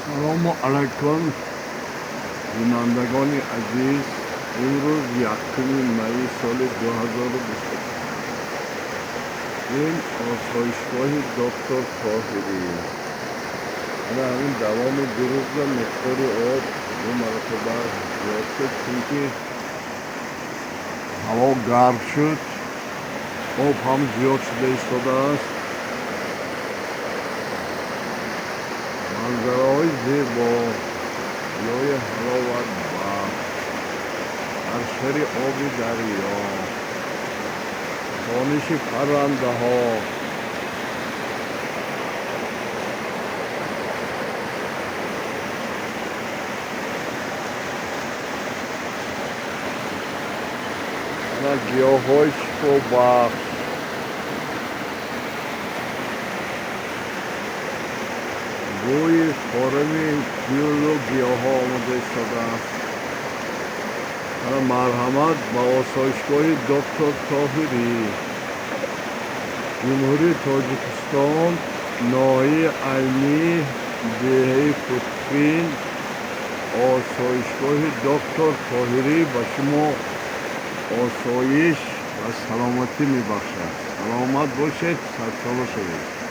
سلام علیکم بینندگان عزیز. امروز 1 می سال 2020 این آسایشگاه دکتر طاهری. حالا همین دوام دیروز و مقدار آب 2 مرتبه زیاد شد چونکه هوا گرم شد، آب هم زیاد شده ایستاده است. منظرهای زیبا جای حلاوت بخش در سر آب دریا، دانش پرنده ها، و گیاه های شکو بخش، بوی فارم گل و گیاه ها آمده ایستاده است. مرحمت با آسایشگاه دکتر طاهری، جمهوری تاجیکستان، ناحیه عینی، دهه پوتفین. آسایشگاه دکتر طاهری به شما آسایش و سلامتی میبخشد. سلامت باشید، سرسالم شوید.